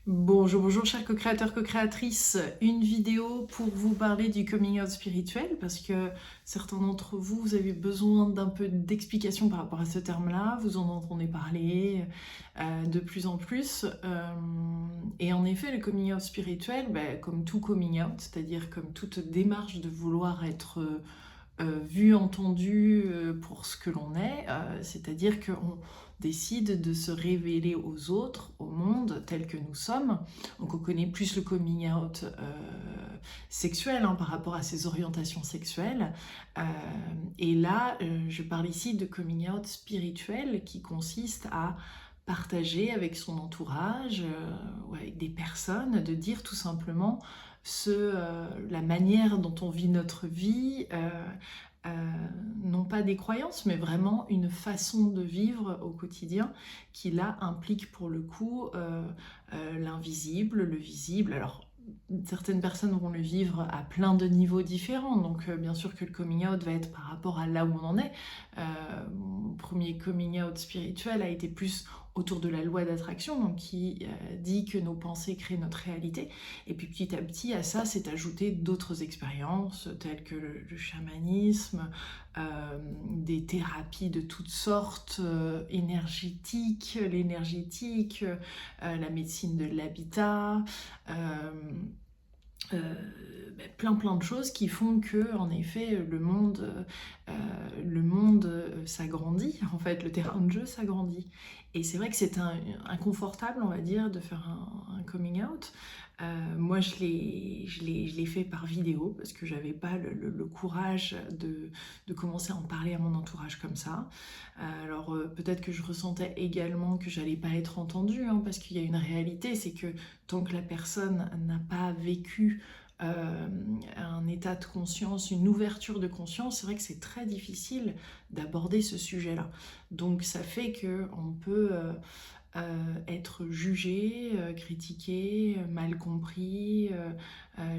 Bonjour, bonjour chers co-créateurs, co-créatrices, une vidéo pour vous parler du coming out spirituel parce que certains d'entre vous, vous avez besoin d'un peu d'explication par rapport à ce terme-là, vous en entendez parler de plus en plus. Et en effet, le coming out spirituel, comme tout coming out, c'est-à-dire comme toute démarche de vouloir être vu, entendu pour ce que l'on est, c'est-à-dire qu'on décide de se révéler aux autres, au monde tel que nous sommes. Donc on connaît plus le coming out sexuel par rapport à ses orientations sexuelles. Et là, je parle ici de coming out spirituel qui consiste à partager avec son entourage, ou avec des personnes, de dire tout simplement la manière dont on vit notre vie, non pas des croyances, mais vraiment une façon de vivre au quotidien qui là implique pour le coup l'invisible, le visible. Alors certaines personnes vont le vivre à plein de niveaux différents, donc bien sûr que le coming out va être par rapport à là où on en est. Mon premier coming out spirituel a été plus autour de la loi d'attraction, donc qui dit que nos pensées créent notre réalité. Et puis petit à petit à ça s'est ajouté d'autres expériences telles que le chamanisme, des thérapies de toutes sortes, énergétiques, l'énergétique, la médecine de l'habitat, plein de choses qui font que en effet le monde s'agrandit, en fait le terrain de jeu s'agrandit. Et c'est vrai que c'est inconfortable, on va dire, de faire un coming out. Moi je l'ai fait par vidéo parce que j'avais pas le courage de commencer à en parler à mon entourage comme ça. Alors peut-être que je ressentais également que j'allais pas être entendue, parce qu'il y a une réalité, c'est que tant que la personne n'a pas vécu un état de conscience, une ouverture de conscience, c'est vrai que c'est très difficile d'aborder ce sujet-là. Donc ça fait qu'on peut être jugé, critiqué, mal compris.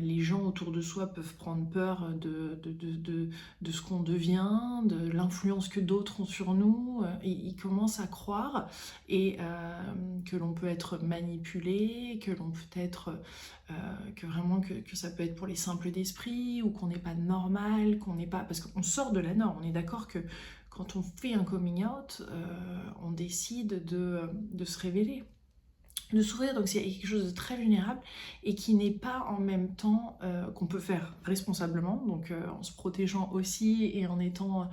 Les gens autour de soi peuvent prendre peur de ce qu'on devient, de l'influence que d'autres ont sur nous. Ils commencent à croire que l'on peut être manipulé, que l'on peut être que vraiment que ça peut être pour les simples d'esprit, ou qu'on n'est pas normal, qu'on n'est pas... Parce qu'on sort de la norme, on est d'accord que quand on fait un coming out, on décide de se révéler, de s'ouvrir, donc c'est quelque chose de très vulnérable et qui n'est pas en même temps qu'on peut faire responsablement, donc en se protégeant aussi et en étant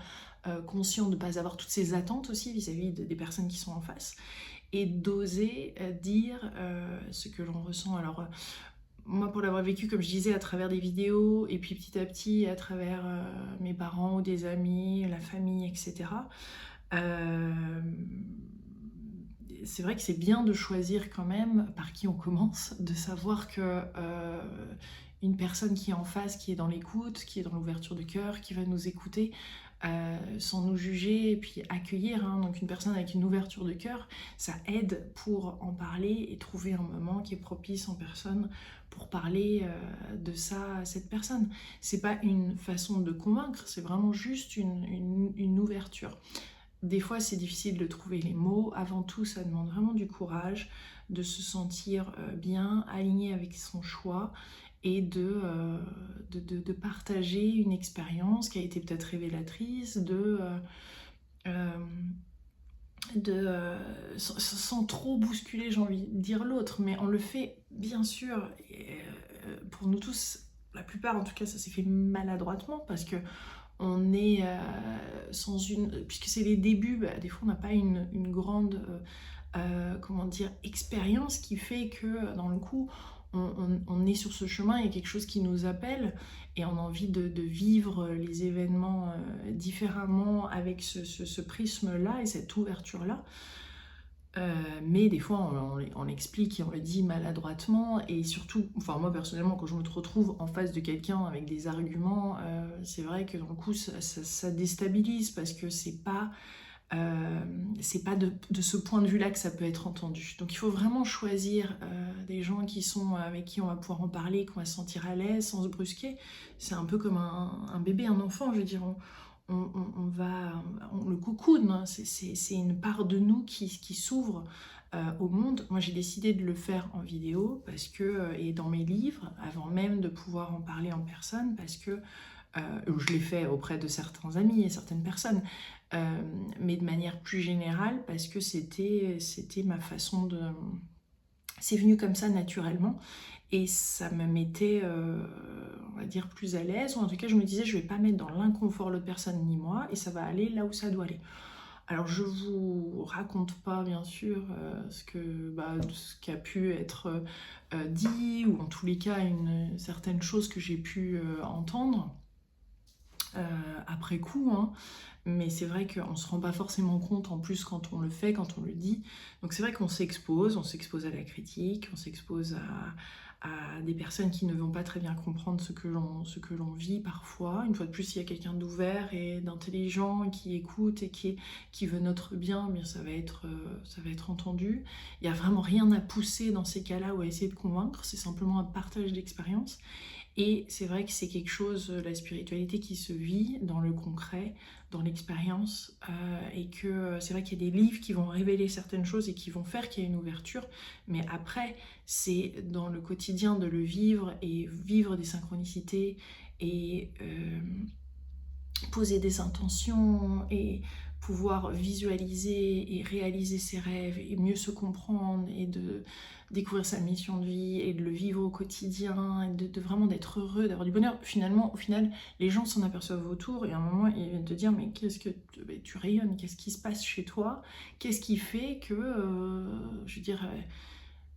conscient de ne pas avoir toutes ces attentes aussi vis-à-vis des personnes qui sont en face, et d'oser dire ce que l'on ressent. Alors moi, pour l'avoir vécu, comme je disais, à travers des vidéos, et puis petit à petit, à travers mes parents ou des amis, la famille, etc., euh, c'est vrai que c'est bien de choisir quand même par qui on commence, de savoir que une personne qui est en face, qui est dans l'écoute, qui est dans l'ouverture du cœur, qui va nous écouter sans nous juger et puis accueillir, donc une personne avec une ouverture de cœur, ça aide pour en parler et trouver un moment qui est propice en personne pour parler de ça à cette personne. C'est pas une façon de convaincre, c'est vraiment juste une ouverture. Des fois, c'est difficile de trouver les mots. Avant tout, ça demande vraiment du courage, de se sentir bien, aligné avec son choix, et de partager une expérience qui a été peut-être révélatrice, sans trop bousculer, j'ai envie de dire, l'autre. Mais on le fait, bien sûr, pour nous tous, la plupart en tout cas, ça s'est fait maladroitement, parce que on est sans puisque c'est les débuts, des fois on n'a pas une grande comment dire, expérience qui fait que dans le coup on est sur ce chemin, il y a quelque chose qui nous appelle et on a envie de vivre les événements différemment avec ce prisme-là et cette ouverture-là. Mais des fois on l'explique et on le dit maladroitement, et surtout, enfin moi personnellement, quand je me retrouve en face de quelqu'un avec des arguments, c'est vrai que dans le coup ça déstabilise, parce que c'est pas de ce point de vue-là que ça peut être entendu. Donc il faut vraiment choisir des gens avec qui on va pouvoir en parler, qu'on va se sentir à l'aise sans se brusquer. C'est un peu comme un bébé, un enfant, je veux dire. On le coucoune, c'est une part de nous qui s'ouvre au monde. Moi, j'ai décidé de le faire en vidéo parce que, et dans mes livres, avant même de pouvoir en parler en personne, parce que je l'ai fait auprès de certains amis et certaines personnes, mais de manière plus générale, parce que c'était ma façon de... C'est venu comme ça naturellement, et ça me mettait, on va dire, plus à l'aise, ou en tout cas je me disais, je vais pas mettre dans l'inconfort l'autre personne ni moi, et ça va aller là où ça doit aller. Alors je vous raconte pas bien sûr ce qui a pu être dit, ou en tous les cas une certaine chose que j'ai pu entendre après coup, hein. Mais c'est vrai qu'on se rend pas forcément compte en plus quand on le fait, quand on le dit. Donc c'est vrai qu'on s'expose à la critique, on s'expose à des personnes qui ne vont pas très bien comprendre ce que l'on vit parfois. Une fois de plus, il y a quelqu'un d'ouvert et d'intelligent qui écoute et qui veut notre bien, bien ça va être entendu. Il n'y a vraiment rien à pousser dans ces cas-là ou à essayer de convaincre, c'est simplement un partage d'expérience. Et c'est vrai que c'est quelque chose, la spiritualité, qui se vit dans le concret, dans l'expérience, et que c'est vrai qu'il y a des livres qui vont révéler certaines choses et qui vont faire qu'il y a une ouverture, mais après, c'est dans le quotidien de le vivre, et vivre des synchronicités, et poser des intentions, et pouvoir visualiser et réaliser ses rêves, et mieux se comprendre, et de découvrir sa mission de vie, et de le vivre au quotidien, et de vraiment d'être heureux, d'avoir du bonheur. Finalement, au final, les gens s'en aperçoivent autour, et à un moment, ils viennent te dire, mais qu'est-ce que tu rayonnes, qu'est-ce qui se passe chez toi, qu'est-ce qui fait que, je veux dire...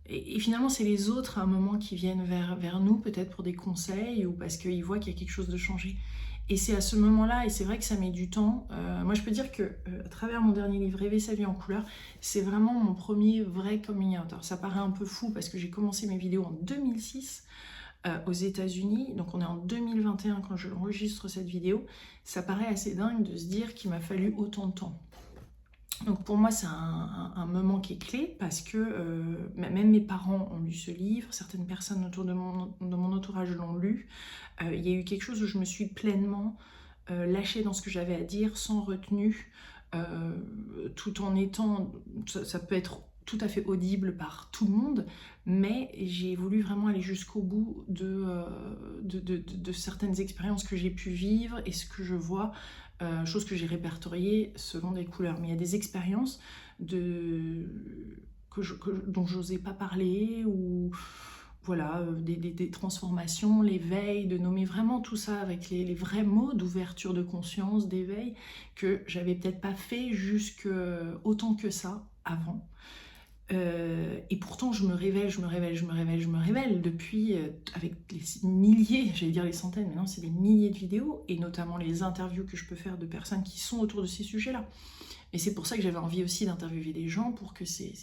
Et finalement, c'est les autres à un moment qui viennent vers nous, peut-être pour des conseils, ou parce qu'ils voient qu'il y a quelque chose de changé. Et c'est à ce moment-là, et c'est vrai que ça met du temps. Moi, je peux dire que à travers mon dernier livre, Rêver sa vie en couleur, c'est vraiment mon premier vrai coming out. Alors, ça paraît un peu fou parce que j'ai commencé mes vidéos en 2006 aux États-Unis, donc on est en 2021 quand je enregistre cette vidéo. Ça paraît assez dingue de se dire qu'il m'a fallu autant de temps. Donc pour moi, c'est un moment qui est clé, parce que même mes parents ont lu ce livre, certaines personnes autour de mon entourage l'ont lu. Il y a eu quelque chose où je me suis pleinement lâchée dans ce que j'avais à dire, sans retenue, tout en étant... Ça peut être tout à fait audible par tout le monde, mais j'ai voulu vraiment aller jusqu'au bout de certaines expériences que j'ai pu vivre, et ce que je vois, chose que j'ai répertoriée selon des couleurs. Mais il y a des expériences dont j'osais pas parler, ou voilà, des transformations, l'éveil, de nommer vraiment tout ça avec les vrais mots d'ouverture de conscience, d'éveil, que j'avais peut-être pas fait autant que ça avant. Et pourtant, je me révèle depuis, avec les milliers, j'allais dire les centaines, mais non, c'est des milliers de vidéos, et notamment les interviews que je peux faire de personnes qui sont autour de ces sujets-là. Et c'est pour ça que j'avais envie aussi d'interviewer des gens, pour que ces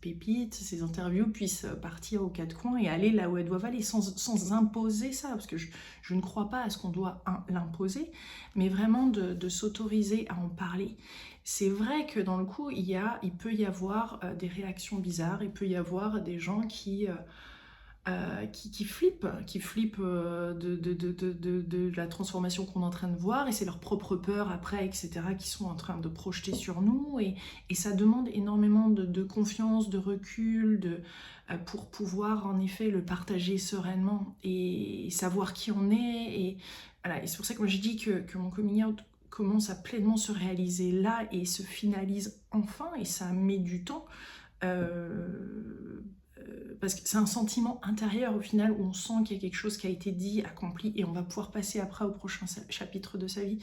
pépites, ces interviews puissent partir aux quatre coins et aller là où elles doivent aller, sans imposer ça, parce que je ne crois pas à ce qu'on doit l'imposer, mais vraiment de s'autoriser à en parler. C'est vrai que dans le coup, il peut y avoir des réactions bizarres, il peut y avoir des gens qui flippent de la transformation qu'on est en train de voir, et c'est leur propre peur après, etc., qui sont en train de projeter sur nous, et ça demande énormément de confiance, de recul, pour pouvoir en effet le partager sereinement, et savoir qui on est, et voilà. Et c'est pour ça que moi je dis que mon coming out commence à pleinement se réaliser là, et se finalise enfin, et ça met du temps, parce que c'est un sentiment intérieur au final, où on sent qu'il y a quelque chose qui a été dit, accompli, et on va pouvoir passer après au prochain chapitre de sa vie.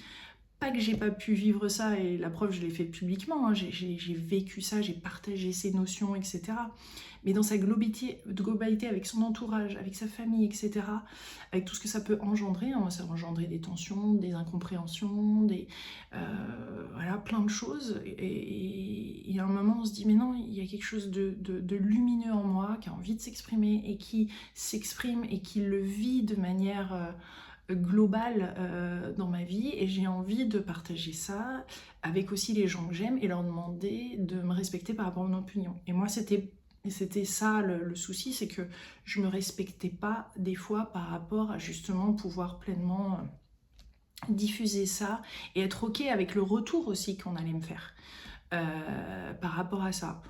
Pas que j'ai pas pu vivre ça, et la preuve, je l'ai fait publiquement, hein. J'ai vécu ça, j'ai partagé ces notions, etc. Mais dans sa globalité, avec son entourage, avec sa famille, etc., avec tout ce que ça peut engendrer, hein. Moi, ça a engendré des tensions, des incompréhensions, voilà, plein de choses. Et à un moment, on se dit, mais non, il y a quelque chose de lumineux en moi, qui a envie de s'exprimer, et qui s'exprime, et qui le vit de manière... globale dans ma vie, et j'ai envie de partager ça avec aussi les gens que j'aime, et leur demander de me respecter par rapport à mon opinion. Et moi, c'était ça le souci, c'est que je me respectais pas des fois par rapport à justement pouvoir pleinement diffuser ça, et être ok avec le retour aussi qu'on allait me faire par rapport à ça.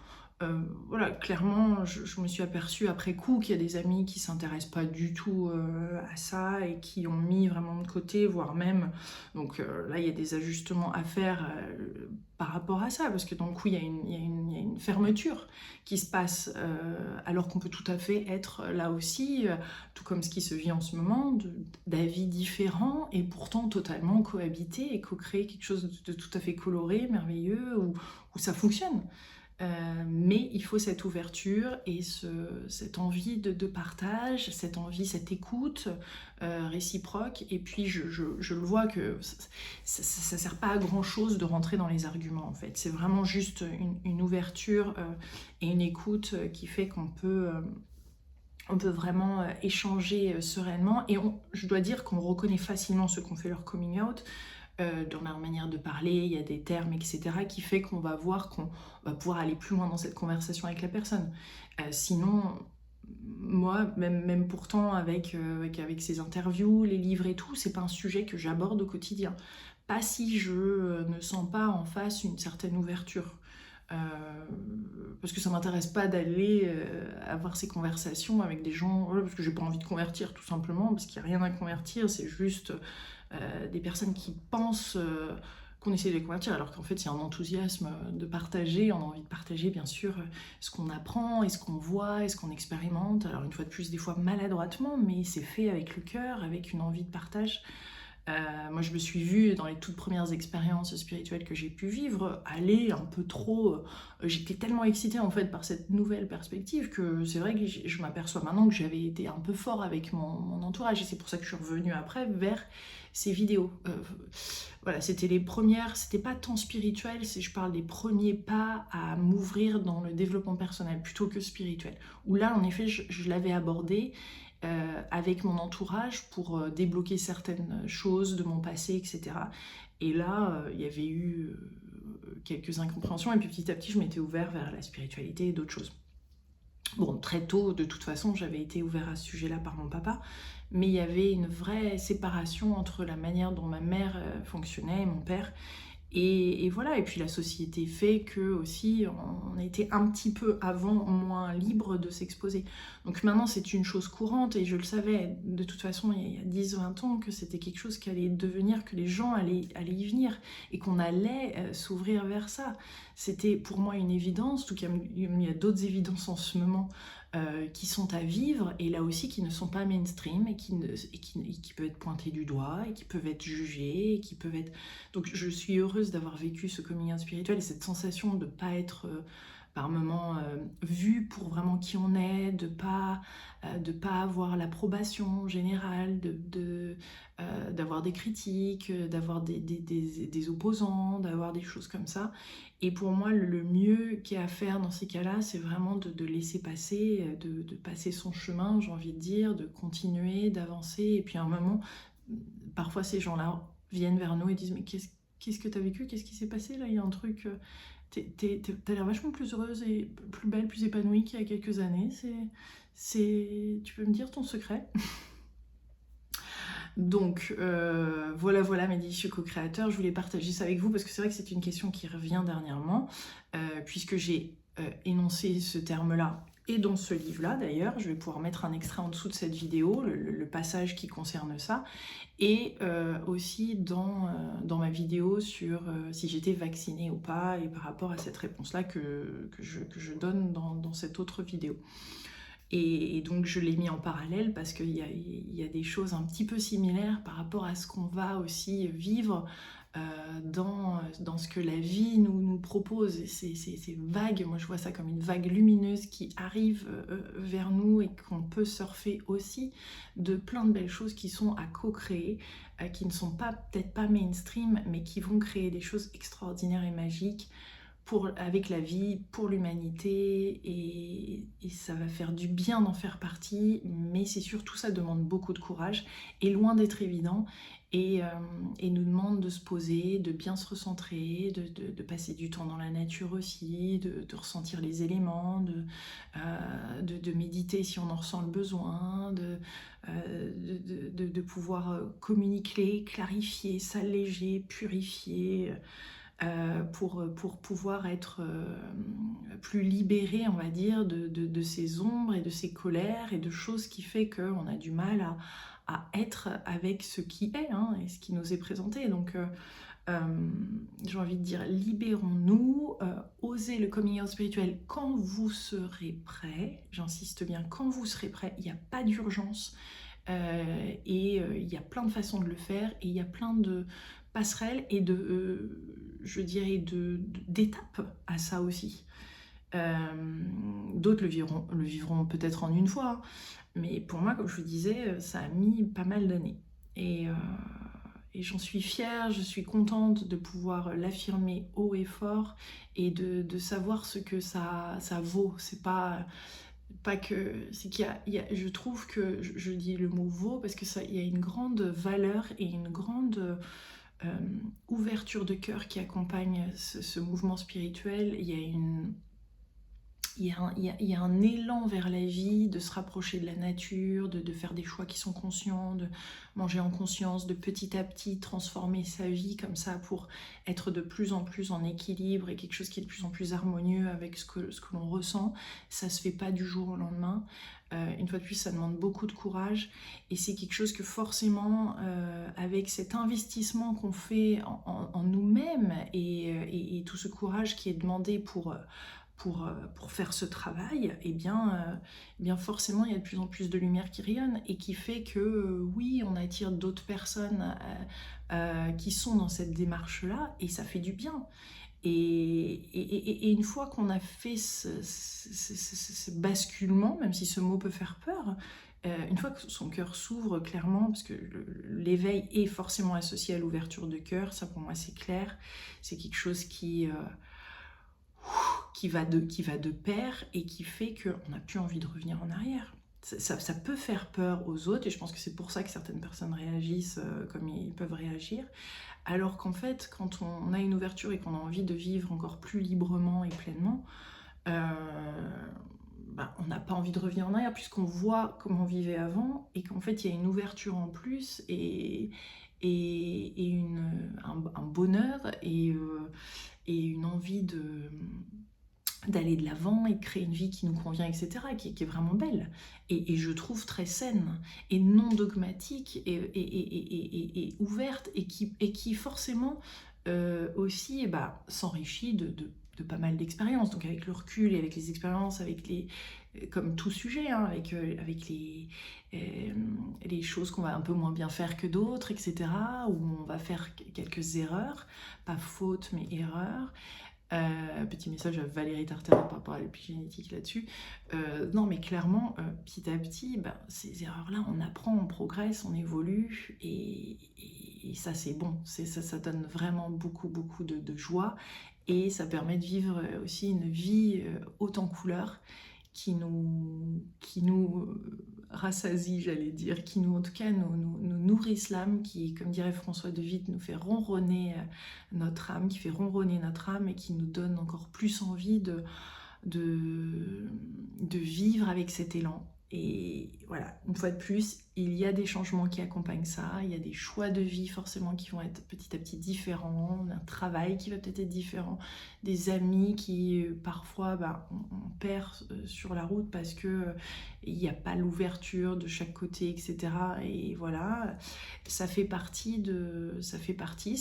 Voilà, clairement, je me suis aperçue après coup qu'il y a des amis qui s'intéressent pas du tout à ça et qui ont mis vraiment de côté, voire même. Donc là, il y a des ajustements à faire par rapport à ça, parce que d'un coup, il y a une fermeture qui se passe, alors qu'on peut tout à fait être là aussi, tout comme ce qui se vit en ce moment, d'avis différents et pourtant totalement cohabiter et co-créer quelque chose de tout à fait coloré, merveilleux, où ça fonctionne. Mais il faut cette ouverture et cette envie de partage, cette envie, cette écoute réciproque. Et puis je le vois que ça sert pas à grand chose de rentrer dans les arguments en fait. C'est vraiment juste une ouverture et une écoute qui fait on peut vraiment échanger sereinement. Et je dois dire qu'on reconnaît facilement ceux qui ont fait leur coming out. Dans leur manière de parler, il y a des termes, etc., qui fait qu'on va voir qu'on va pouvoir aller plus loin dans cette conversation avec la personne. Sinon, moi, même pourtant, avec ces interviews, les livres et tout, c'est pas un sujet que j'aborde au quotidien. Pas si je ne sens pas en face une certaine ouverture. Euh, Parce que ça m'intéresse pas d'aller avoir ces conversations avec des gens, voilà, parce que j'ai pas envie de convertir tout simplement, parce qu'il n'y a rien à convertir, c'est juste des personnes qui pensent qu'on essaie de les convertir, alors qu'en fait il y a un enthousiasme de partager, on a envie de partager bien sûr ce qu'on apprend et ce qu'on voit et ce qu'on expérimente, alors une fois de plus des fois maladroitement, mais c'est fait avec le cœur, avec une envie de partage. Moi, je me suis vue dans les toutes premières expériences spirituelles que j'ai pu vivre, aller un peu trop. J'étais tellement excitée en fait par cette nouvelle perspective que c'est vrai que je m'aperçois maintenant que j'avais été un peu fort avec mon entourage et c'est pour ça que je suis revenue après vers ces vidéos. Voilà, c'était les premières, c'était pas tant spirituel, si je parle des premiers pas à m'ouvrir dans le développement personnel plutôt que spirituel. Où là, en effet, je l'avais abordé avec mon entourage pour débloquer certaines choses de mon passé, etc. Et là, il y avait eu quelques incompréhensions, et puis petit à petit, je m'étais ouvert vers la spiritualité et d'autres choses. Bon, très tôt, de toute façon, j'avais été ouvert à ce sujet-là par mon papa, mais il y avait une vraie séparation entre la manière dont ma mère fonctionnait et mon père, et voilà, et puis la société fait que aussi on était un petit peu avant moins libre de s'exposer. Donc maintenant c'est une chose courante et je le savais de toute façon il y a 10-20 ans que c'était quelque chose qui allait devenir, que les gens allaient y venir et qu'on allait s'ouvrir vers ça. C'était pour moi une évidence, tout comme il y a d'autres évidences en ce moment qui sont à vivre et là aussi qui ne sont pas mainstream et qui peuvent être pointés du doigt et qui peuvent être jugés et qui peuvent être... Donc je suis heureuse d'avoir vécu ce coming out spirituel et cette sensation de ne pas être par moments vue pour vraiment qui on est, de pas avoir l'approbation générale, d'avoir des critiques, d'avoir des opposants, d'avoir des choses comme ça. Et pour moi, le mieux qu'il y a à faire dans ces cas-là, c'est vraiment de laisser passer, de passer son chemin, j'ai envie de dire, de continuer, d'avancer. Et puis à un moment, parfois ces gens-là viennent vers nous et disent mais qu'est-ce que t'as vécu? Qu'est-ce qui s'est passé là? Il y a un truc... T'as l'air vachement plus heureuse et plus belle, plus épanouie qu'il y a quelques années. Tu peux me dire ton secret? Donc voilà mes délicieux co-créateurs, je voulais partager ça avec vous parce que c'est vrai que c'est une question qui revient dernièrement, puisque j'ai énoncé ce terme-là et dans ce livre-là d'ailleurs, je vais pouvoir mettre un extrait en dessous de cette vidéo, le passage qui concerne ça, et aussi dans ma vidéo sur si j'étais vaccinée ou pas, et par rapport à cette réponse-là que je donne dans cette autre vidéo. Et donc je l'ai mis en parallèle parce qu'il y a des choses un petit peu similaires par rapport à ce qu'on va aussi vivre dans ce que la vie nous propose. C'est vague, moi je vois ça comme une vague lumineuse qui arrive vers nous et qu'on peut surfer aussi de plein de belles choses qui sont à co-créer, qui ne sont peut-être pas mainstream, mais qui vont créer des choses extraordinaires et magiques avec la vie, pour l'humanité, et ça va faire du bien d'en faire partie, mais c'est surtout ça demande beaucoup de courage, et loin d'être évident, et nous demande de se poser, de bien se recentrer, de passer du temps dans la nature aussi, de ressentir les éléments, de méditer si on en ressent le besoin, de pouvoir communiquer, clarifier, s'alléger, purifier, pour pouvoir être plus libéré, on va dire, de ces ombres et de ces colères et de choses qui fait qu'on a du mal à être avec ce qui est, hein, et ce qui nous est présenté. Donc euh, j'ai envie de dire, libérons-nous, osez le coming out spirituel quand vous serez prêt, j'insiste bien, quand vous serez prêt, il n'y a pas d'urgence, il y a plein de façons de le faire, et il y a plein de passerelles et je dirais, d'étapes à ça aussi. D'autres le vivront peut-être en une fois, hein, mais pour moi, comme je vous disais, ça a mis pas mal d'années. Et, euh, et j'en suis fière, je suis contente de pouvoir l'affirmer haut et fort et de savoir ce que ça vaut. C'est pas que... C'est je trouve que, je dis le mot vaut parce que il y a une grande valeur et une grande ouverture de cœur qui accompagne ce mouvement spirituel. Il y a un élan vers la vie, de se rapprocher de la nature, de faire des choix qui sont conscients, de manger en conscience, de petit à petit transformer sa vie comme ça pour être de plus en plus en équilibre et quelque chose qui est de plus en plus harmonieux avec ce que l'on ressent. Ça se fait pas du jour au lendemain. Une fois de plus, ça demande beaucoup de courage et c'est quelque chose que forcément, avec cet investissement qu'on fait en nous-mêmes et tout ce courage qui est demandé pour faire ce travail, eh bien forcément il y a de plus en plus de lumière qui rayonne et qui fait que oui, on attire d'autres personnes qui sont dans cette démarche-là et ça fait du bien. Et une fois qu'on a fait ce basculement, même si ce mot peut faire peur, une fois que son cœur s'ouvre clairement, parce que l'éveil est forcément associé à l'ouverture de cœur, ça pour moi c'est clair, c'est quelque chose qui va de pair et qui fait qu'on n'a plus envie de revenir en arrière. Ça peut faire peur aux autres et je pense que c'est pour ça que certaines personnes réagissent comme ils peuvent réagir. Alors qu'en fait, quand on a une ouverture et qu'on a envie de vivre encore plus librement et pleinement, euh, on n'a pas envie de revenir en arrière puisqu'on voit comment on vivait avant et qu'en fait il y a une ouverture en plus et un bonheur et une envie d'aller de l'avant et de créer une vie qui nous convient, etc., qui est vraiment belle, et je trouve très saine, et non dogmatique, et ouverte, et qui forcément aussi s'enrichit de pas mal d'expériences, donc avec le recul et avec les expériences, comme tout sujet, hein, avec les choses qu'on va un peu moins bien faire que d'autres, etc., où on va faire quelques erreurs, pas fautes, mais erreurs. Petit message à Valérie Tartara par rapport à l'épigénétique là-dessus. Non, mais clairement, petit à petit, ces erreurs-là, on apprend, on progresse, on évolue, et ça, c'est bon. Ça donne vraiment beaucoup, beaucoup de joie, et ça permet de vivre aussi une vie haute en couleurs, qui nous rassasie, j'allais dire, qui nous, en tout cas, nous nourrissent l'âme, qui, comme dirait François de Witt, nous fait ronronner notre âme, qui fait ronronner notre âme et qui nous donne encore plus envie de vivre avec cet élan. Et voilà, une fois de plus, il y a des changements qui accompagnent ça, il y a des choix de vie forcément qui vont être petit à petit différents, un travail qui va peut-être être différent, des amis qui parfois on perd sur la route parce que il n'y a pas l'ouverture de chaque côté, etc. Et voilà, ça fait partie, ça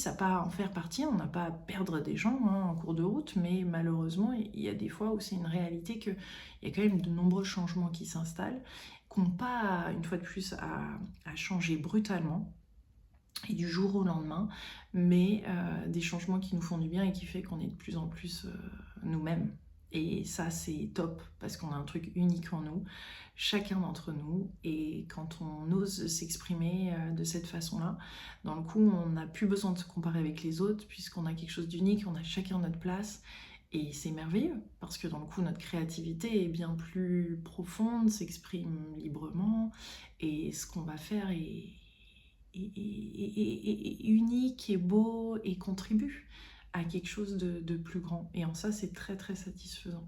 n'a pas à en faire partie, on n'a pas à perdre des gens en cours de route, mais malheureusement, il y a des fois où c'est une réalité qu'il y a quand même de nombreux changements qui s'installent, qui n'ont pas, une fois de plus, à changer brutalement et du jour au lendemain, mais des changements qui nous font du bien et qui fait qu'on est de plus en plus nous-mêmes. Et ça, c'est top, parce qu'on a un truc unique en nous, chacun d'entre nous, et quand on ose s'exprimer de cette façon-là, dans le coup, on n'a plus besoin de se comparer avec les autres, puisqu'on a quelque chose d'unique, on a chacun notre place, et c'est merveilleux, parce que dans le coup, notre créativité est bien plus profonde, s'exprime librement, et ce qu'on va faire est unique, et beau, et contribue à quelque chose de plus grand. Et en ça, c'est très très satisfaisant.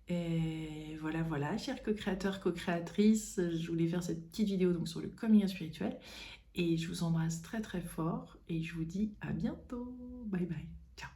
Et voilà, voilà, chers co-créateurs, co-créatrices, je voulais faire cette petite vidéo donc sur le coming out spirituel. Et je vous embrasse très très fort et je vous dis à bientôt. Bye bye. Ciao.